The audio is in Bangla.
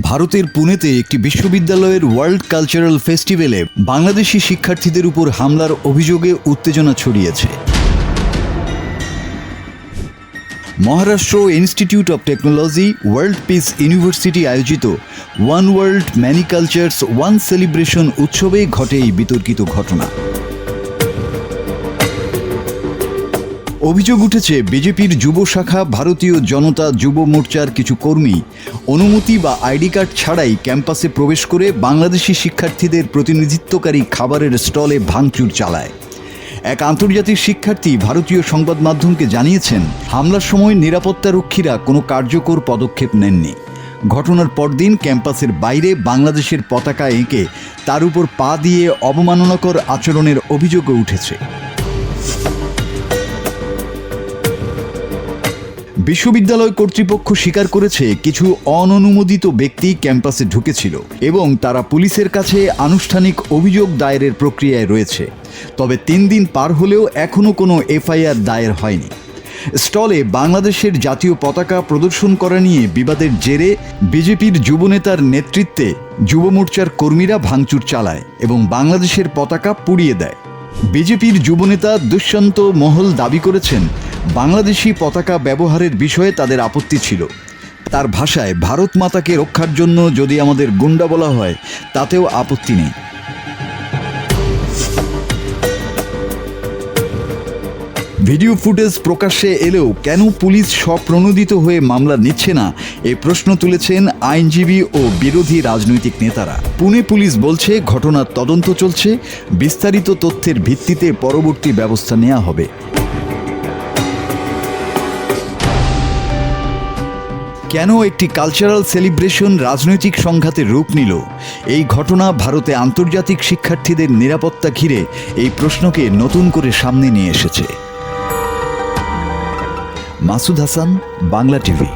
ভারতের পুনেতে একটি বিশ্ববিদ্যালয়ের ওয়ার্ল্ড কালচারাল ফেস্টিভ্যালে বাংলাদেশি শিক্ষার্থীদের উপর হামলার অভিযোগে উত্তেজনা ছড়িয়েছে। Maharashtra institute of technology world peace university আয়োজিত one world many cultures one celebration উৎসবে ঘটে এই বিতর্কিত ঘটনা। অভিযোগ উঠেছে বিজেপির যুব শাখা ভারতীয় জনতা যুব মোর্চার কিছু কর্মী অনুমতি বা আইডি কার্ড ছাড়াই ক্যাম্পাসে প্রবেশ করে বাংলাদেশি শিক্ষার্থীদের প্রতিনিধিত্বকারী খাবারের স্টলে ভাঙচুর চালায়। এক আন্তর্জাতিক শিক্ষার্থী ভারতীয় সংবাদ মাধ্যমকে জানিয়েছেন, হামলার সময় নিরাপত্তারক্ষীরা কোনো কার্যকর পদক্ষেপ নেননি। ঘটনার পরদিন ক্যাম্পাসের বাইরে বাংলাদেশের পতাকা এঁকে তার উপর পা দিয়ে অবমাননাকর আচরণের অভিযোগও উঠেছে। বিশ্ববিদ্যালয় কর্তৃপক্ষ স্বীকার করেছে কিছু অননুমোদিত ব্যক্তি ক্যাম্পাসে ঢুকেছিল এবং তারা পুলিশের কাছে আনুষ্ঠানিক অভিযোগ দায়েরের প্রক্রিয়ায় রয়েছে। তবে 3 দিন পার হলেও এখনও কোনো এফআইআর দায়ের হয়নি। স্টলে বাংলাদেশের জাতীয় পতাকা প্রদর্শন করা নিয়ে বিবাদের জেরে বিজেপির যুবনেতার নেতৃত্বে যুব মোর্চার কর্মীরা ভাঙচুর চালায় এবং বাংলাদেশের পতাকা পুড়িয়ে দেয়। বিজেপির যুবনেতা দুষ্যন্ত মহল দাবি করেছেন, বাংলাদেশি পতাকা ব্যবহারের বিষয়ে তাদের আপত্তি ছিল। তার ভাষায়, ভারত মাতাকে রক্ষার জন্য যদি আমাদের গুন্ডা বলা হয় তাতেও আপত্তি নেই। ভিডিও ফুটেজ প্রকাশ্যে এলেও কেন পুলিশ স্বপ্রণোদিত হয়ে মামলা নিচ্ছে না, এই প্রশ্ন তুলেছেন আইনজীবী ও বিরোধী রাজনৈতিক নেতারা। পুনে পুলিশ বলছে, ঘটনার তদন্ত চলছে, বিস্তারিত তথ্যের ভিত্তিতে পরবর্তী ব্যবস্থা নেওয়া হবে। কেন একটি কালচারাল সেলিব্রেশন রাজনৈতিক সংঘাতের রূপ নিল? এই ঘটনা ভারতে আন্তর্জাতিক শিক্ষার্থীদের নিরাপত্তা ঘিরে এই প্রশ্নকে নতুন করে সামনে নিয়ে এসেছে। মাসুদ হাসান, বাংলা টিভি।